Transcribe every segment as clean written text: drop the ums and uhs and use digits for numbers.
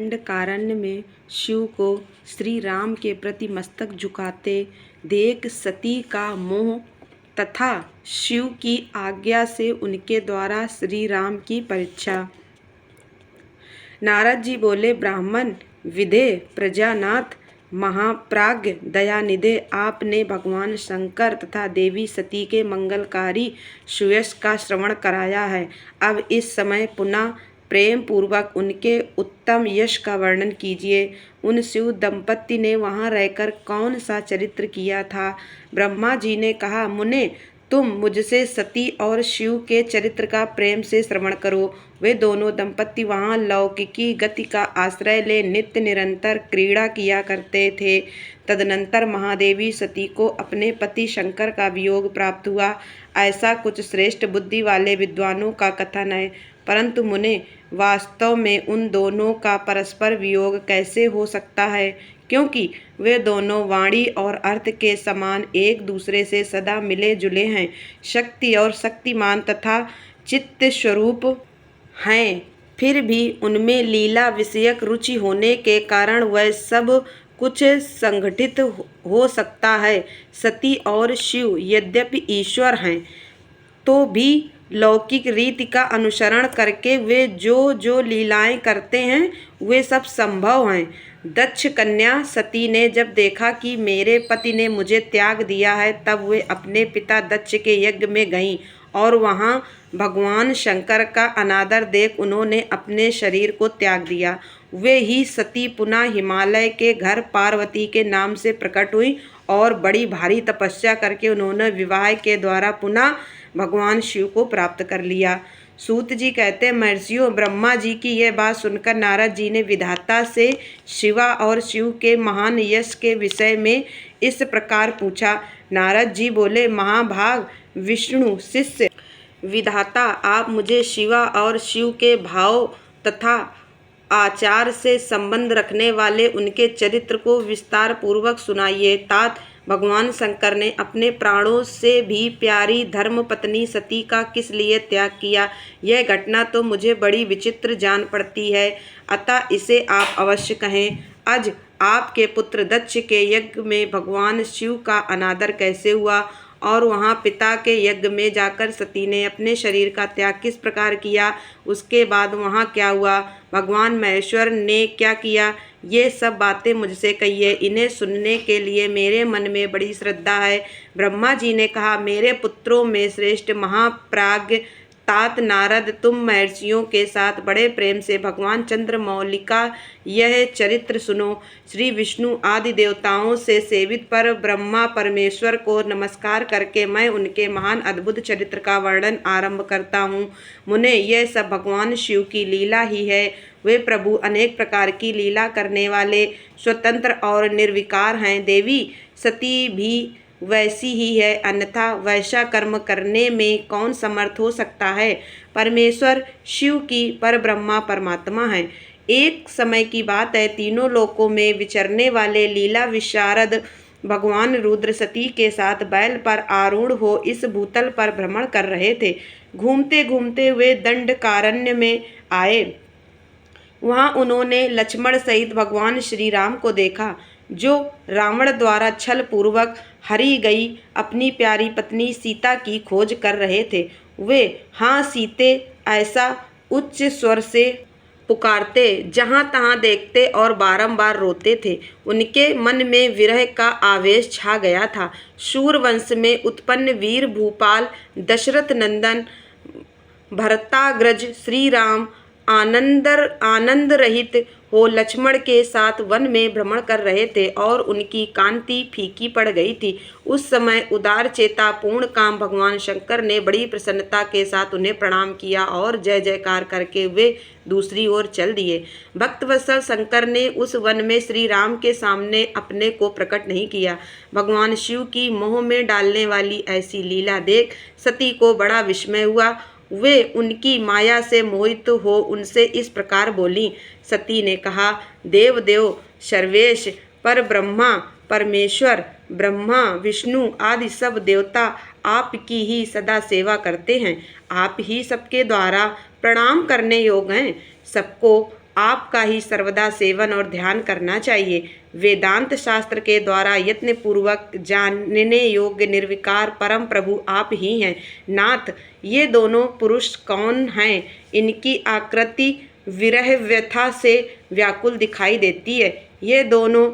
दंडकारण्य में शिव को श्री राम के प्रति मस्तक झुकाते देख सती का मोह तथा शिव की आज्ञा से उनके द्वारा श्री राम की परीक्षा। नारद जी बोले, ब्राह्मण विदे प्रजानाथ महाप्राज्ञ दयानिधे, आपने भगवान शंकर तथा देवी सती के मंगलकारी सुयश का श्रवण कराया है। अब इस समय पुनः प्रेम पूर्वक उनके उत्तम यश का वर्णन कीजिए। उन शिव दंपति ने वहां रहकर कौन सा चरित्र किया था? ब्रह्मा जी ने कहा, मुने तुम मुझसे सती और शिव के चरित्र का प्रेम से श्रवण करो। वे दोनों दंपति वहां लौकिकी गति का आश्रय ले नित्य निरंतर क्रीड़ा किया करते थे। तदनंतर महादेवी सती को अपने पति शंकर का वियोग प्राप्त हुआ, ऐसा कुछ श्रेष्ठ बुद्धि वाले विद्वानों का कथन है। परंतु मुने, वास्तव में उन दोनों का परस्पर वियोग कैसे हो सकता है? क्योंकि वे दोनों वाणी और अर्थ के समान एक दूसरे से सदा मिले जुले हैं, शक्ति और शक्तिमान तथा चित्त स्वरूप हैं। फिर भी उनमें लीला विषयक रुचि होने के कारण वह सब कुछ संगठित हो सकता है। सती और शिव यद्यपि ईश्वर हैं, तो भी लौकिक रीति का अनुसरण करके वे जो जो लीलाएं करते हैं वे सब संभव हैं। दक्ष कन्या सती ने जब देखा कि मेरे पति ने मुझे त्याग दिया है, तब वे अपने पिता दक्ष के यज्ञ में गईं और वहां भगवान शंकर का अनादर देख उन्होंने अपने शरीर को त्याग दिया। वे ही सती पुनः हिमालय के घर पार्वती के नाम से प्रकट हुई और बड़ी भारी तपस्या करके उन्होंने विवाह के द्वारा पुनः भगवान शिव को प्राप्त कर लिया। सूत जी कहते हैं, महर्षियों, ब्रह्मा जी की यह बात सुनकर नारद जी ने विधाता से शिवा और शिव के महान यश के विषय में इस प्रकार पूछा। नारद जी बोले, महाभाग विष्णु शिष्य विधाता, आप मुझे शिवा और शिव के भाव तथा आचार से संबंध रखने वाले उनके चरित्र को विस्तार पूर्वक सुनाइए। तात भगवान शंकर ने अपने प्राणों से भी प्यारी धर्म पत्नी सती का किस लिए त्याग किया? यह घटना तो मुझे बड़ी विचित्र जान पड़ती है, अतः इसे आप अवश्य कहें। आज आपके पुत्र दक्ष के यज्ञ में भगवान शिव का अनादर कैसे हुआ और वहाँ पिता के यज्ञ में जाकर सती ने अपने शरीर का त्याग किस प्रकार किया? उसके बाद वहाँ क्या हुआ? भगवान महेश्वर ने क्या किया? ये सब बातें मुझसे कहिए, इन्हें सुनने के लिए मेरे मन में बड़ी श्रद्धा है। ब्रह्मा जी ने कहा, मेरे पुत्रों में श्रेष्ठ महाप्राज्ञ तात नारद, तुम महर्षियों के साथ बड़े प्रेम से भगवान चंद्रमौली का यह चरित्र सुनो। श्री विष्णु आदि देवताओं से सेवित पर ब्रह्मा परमेश्वर को नमस्कार करके मैं उनके महान अद्भुत चरित्र का वर्णन आरंभ करता हूँ। मुने, यह सब भगवान शिव की लीला ही है। वे प्रभु अनेक प्रकार की लीला करने वाले, स्वतंत्र और निर्विकार हैं। देवी सती भी वैसी ही है, अन्यथा वैसा कर्म करने में कौन समर्थ हो सकता है? परमेश्वर शिव की पर ब्रह्मा परमात्मा है। एक समय की बात है, तीनों लोकों में विचरने वाले लीला विशारद भगवान रुद्र सती के साथ बैल पर आरूढ़ हो इस भूतल पर भ्रमण कर रहे थे। घूमते घूमते वे दंडकारण्य में आए। वहां उन्होंने लक्ष्मण सहित भगवान श्री राम को देखा, जो रावण द्वारा छल पूर्वक हरी गई अपनी प्यारी पत्नी सीता की खोज कर रहे थे। वे हाँ सीते ऐसा उच्च स्वर से पुकारते, जहाँ तहाँ देखते और बारंबार रोते थे। उनके मन में विरह का आवेश छा गया था। शूर वंश में उत्पन्न वीर भूपाल दशरथ नंदन भरताग्रज श्री राम आनंद रहित हो लक्ष्मण के साथ वन में भ्रमण कर रहे थे और उनकी कांति फीकी पड़ गई थी। उस समय उदार चेता पूर्ण काम भगवान शंकर ने बड़ी प्रसन्नता के साथ उन्हें प्रणाम किया और जय जयकार करके वे दूसरी ओर चल दिए। भक्तवत्सल शंकर ने उस वन में श्री राम के सामने अपने को प्रकट नहीं किया। भगवान शिव की मोह में डालने वाली ऐसी लीला देख सती को बड़ा विस्मय हुआ। वे उनकी माया से मोहित हो उनसे इस प्रकार बोली। सती ने कहा, देव देव सर्वेश पर ब्रह्मा परमेश्वर ब्रह्मा विष्णु आदि सब देवता आपकी ही सदा सेवा करते हैं। आप ही सबके द्वारा प्रणाम करने योग्य हैं। सबको आपका ही सर्वदा सेवन और ध्यान करना चाहिए। वेदांत शास्त्र के द्वारा यत्न पूर्वक जानने योग्य निर्विकार परम प्रभु आप ही हैं। नाथ, ये दोनों पुरुष कौन हैं? इनकी आकृति विरह व्यथा से व्याकुल दिखाई देती है। ये दोनों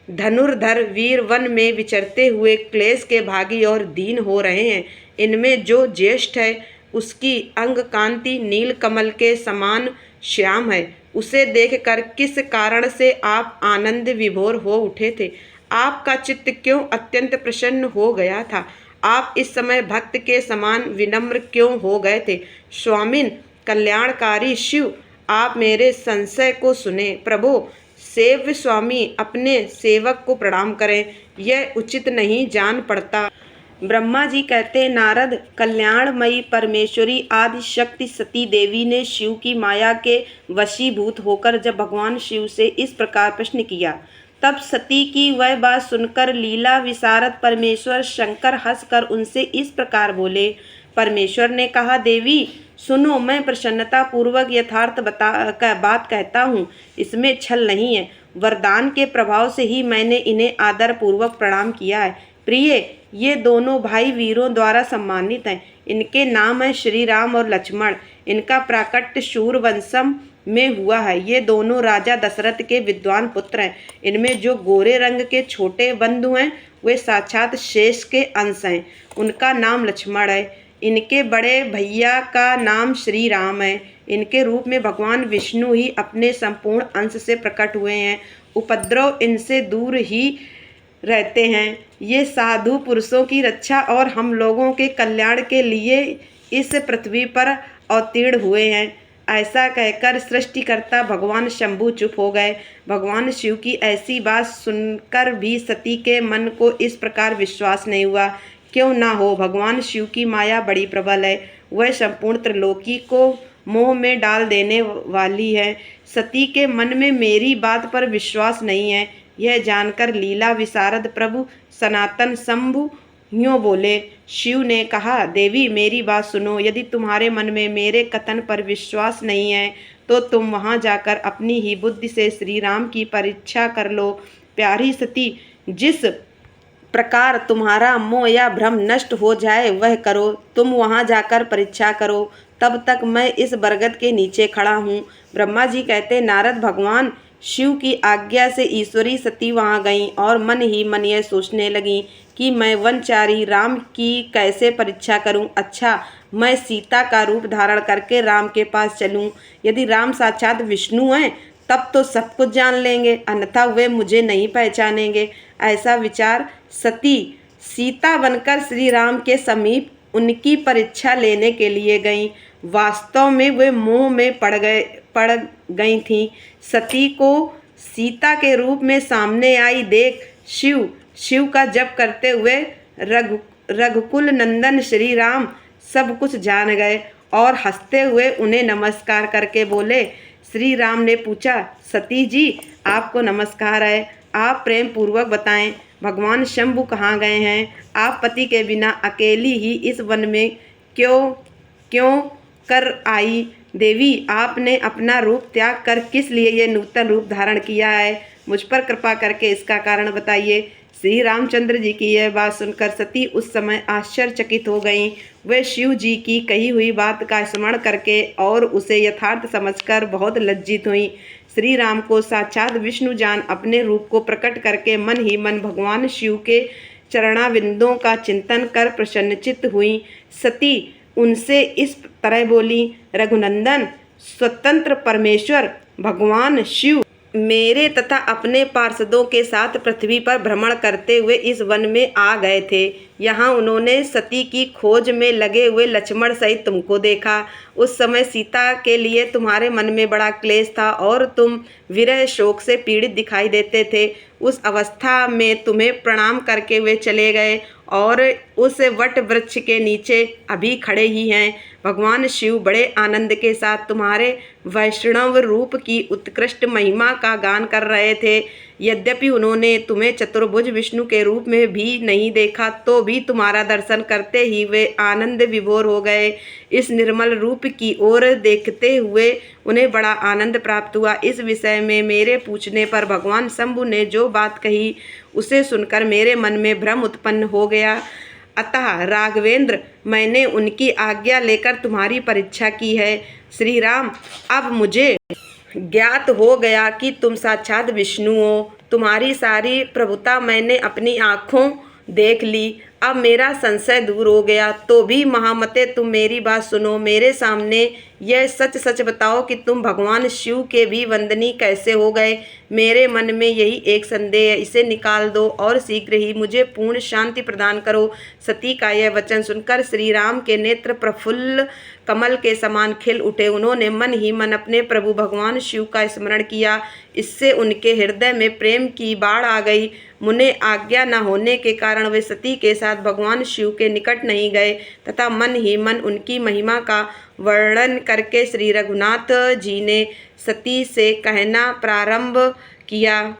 धनुर्धर वीर वन में विचरते हुए क्लेश के भागी और दीन हो रहे हैं। इनमें जो ज्येष्ठ है उसकी अंग कांति नील कमल के समान श्याम है। उसे देखकर किस कारण से आप आनंद विभोर हो उठे थे? आपका चित्त क्यों अत्यंत प्रसन्न हो गया था? आप इस समय भक्त के समान विनम्र क्यों हो गए थे? स्वामिन कल्याणकारी शिव, आप मेरे संशय को सुने। प्रभु, सेव्य स्वामी अपने सेवक को प्रणाम करें, यह उचित नहीं जान पड़ता। ब्रह्मा जी कहते, नारद, कल्याणमयी परमेश्वरी आदि शक्ति सती देवी ने शिव की माया के वशीभूत होकर जब भगवान शिव से इस प्रकार प्रश्न किया, तब सती की वह बात सुनकर लीला विशारद परमेश्वर शंकर हंसकर उनसे इस प्रकार बोले। परमेश्वर ने कहा, देवी सुनो, मैं प्रसन्नता पूर्वक यथार्थ बात कहता हूँ, इसमें छल नहीं है। वरदान के प्रभाव से ही मैंने इन्हें आदर पूर्वक प्रणाम किया है। प्रिय, ये दोनों भाई वीरों द्वारा सम्मानित हैं। इनके नाम है श्री राम और लक्ष्मण। इनका प्राकट्य शूरवंशम में हुआ है। ये दोनों राजा दशरथ के विद्वान पुत्र हैं। इनमें जो गोरे रंग के छोटे बंधु हैं वे साक्षात शेष के अंश हैं। उनका नाम लक्ष्मण है। इनके बड़े भैया का नाम श्री राम है। इनके रूप में भगवान विष्णु ही अपने संपूर्ण अंश से प्रकट हुए हैं। उपद्रव इनसे दूर ही रहते हैं। ये साधु पुरुषों की रक्षा और हम लोगों के कल्याण के लिए इस पृथ्वी पर अवतीर्ण हुए हैं। ऐसा कहकर सृष्टिकर्ता भगवान शंभु चुप हो गए। भगवान शिव की ऐसी बात सुनकर भी सती के मन को इस प्रकार विश्वास नहीं हुआ। क्यों ना हो, भगवान शिव की माया बड़ी प्रबल है। वह संपूर्ण त्रिलोकी को मोह में डाल देने वाली है। सती के मन में मेरी बात पर विश्वास नहीं है। यह जानकर लीला विशारद प्रभु सनातन शंभु यूँ बोले। शिव ने कहा, देवी मेरी बात सुनो। यदि तुम्हारे मन में मेरे कथन पर विश्वास नहीं है तो तुम वहाँ जाकर अपनी ही बुद्धि से श्री राम की परीक्षा कर लो। प्यारी सती, जिस प्रकार तुम्हारा मोह या भ्रम नष्ट हो जाए वह करो। तुम वहाँ जाकर परीक्षा करो, तब तक मैं इस बरगद के नीचे खड़ा हूँ। ब्रह्मा जी कहते, नारद, भगवान शिव की आज्ञा से ईश्वरी सती वहाँ गईं और मन ही मन यह सोचने लगीं कि मैं वनचारी राम की कैसे परीक्षा करूं। अच्छा, मैं सीता का रूप धारण करके राम के पास चलूं। यदि राम साक्षात विष्णु हैं तब तो सब कुछ जान लेंगे, अन्यथा वे मुझे नहीं पहचानेंगे। ऐसा विचार सती सीता बनकर श्री राम के समीप उनकी परीक्षा लेने के लिए गईं। वास्तव में वे मोह में पड़ गई थीं। सती को सीता के रूप में सामने आई देख शिव का जप करते हुए रघुकुल नंदन श्री राम सब कुछ जान गए और हंसते हुए उन्हें नमस्कार करके बोले। श्री राम ने पूछा, सती जी आपको नमस्कार है, आप प्रेम पूर्वक बताएं, भगवान शंभु कहाँ गए हैं? आप पति के बिना अकेली ही इस वन में क्यों कर आई? देवी, आपने अपना रूप त्याग कर किस लिए ये नूतन रूप धारण किया है? मुझ पर कृपा करके इसका कारण बताइए। श्री रामचंद्र जी की यह बात सुनकर सती उस समय आश्चर्यचकित हो गईं। वे शिव जी की कही हुई बात का स्मरण करके और उसे यथार्थ समझकर बहुत लज्जित हुईं। श्री राम को साक्षात विष्णु जान अपने रूप को प्रकट करके मन ही मन भगवान शिव के चरणाविंदों का चिंतन कर प्रसन्नचित्त हुई। सती उनसे इस तरह बोली, रघुनंदन, स्वतंत्र परमेश्वर भगवान शिव मेरे तथा अपने पार्षदों के साथ पृथ्वी पर भ्रमण करते हुए इस वन में आ गए थे। यहाँ उन्होंने सती की खोज में लगे हुए लक्ष्मण सहित तुमको देखा। उस समय सीता के लिए तुम्हारे मन में बड़ा क्लेश था और तुम विरह शोक से पीड़ित दिखाई देते थे। उस अवस्था में तुम्हें प्रणाम करके वे चले गए और उस वट वृक्ष के नीचे अभी खड़े ही हैं। भगवान शिव बड़े आनंद के साथ तुम्हारे वैष्णव रूप की उत्कृष्ट महिमा का गान कर रहे थे। यद्यपि उन्होंने तुम्हें चतुर्भुज विष्णु के रूप में भी नहीं देखा, तो भी तुम्हारा दर्शन करते ही वे आनंद विभोर हो गए। इस निर्मल रूप की ओर देखते हुए उन्हें बड़ा आनंद प्राप्त हुआ। इस विषय में मेरे पूछने पर भगवान शंभु ने जो बात कही उसे सुनकर मेरे मन में भ्रम उत्पन्न हो गया। अतः राघवेंद्र, मैंने उनकी आज्ञा लेकर तुम्हारी परीक्षा की है। श्री राम, अब मुझे ज्ञात हो गया कि तुम साक्षात विष्णु हो। तुम्हारी सारी प्रभुता मैंने अपनी आँखों देख ली। अब मेरा संशय दूर हो गया। तो भी महामते, तुम मेरी बात सुनो। मेरे सामने यह सच सच बताओ कि तुम भगवान शिव के भी वंदनीय कैसे हो गए। मेरे मन में यही एक संदेह है, इसे निकाल दो और शीघ्र ही मुझे पूर्ण शांति प्रदान करो। सती का यह वचन सुनकर श्री राम के नेत्र प्रफुल्ल कमल के समान खिल उठे। उन्होंने मन ही मन अपने प्रभु भगवान शिव का स्मरण किया। इससे उनके हृदय में प्रेम की बाढ़ आ गई। मुने आज्ञा न होने के कारण वे सती के साथ भगवान शिव के निकट नहीं गए तथा मन ही मन उनकी महिमा का वर्णन करके श्री रघुनाथ जी ने सती से कहना प्रारंभ किया।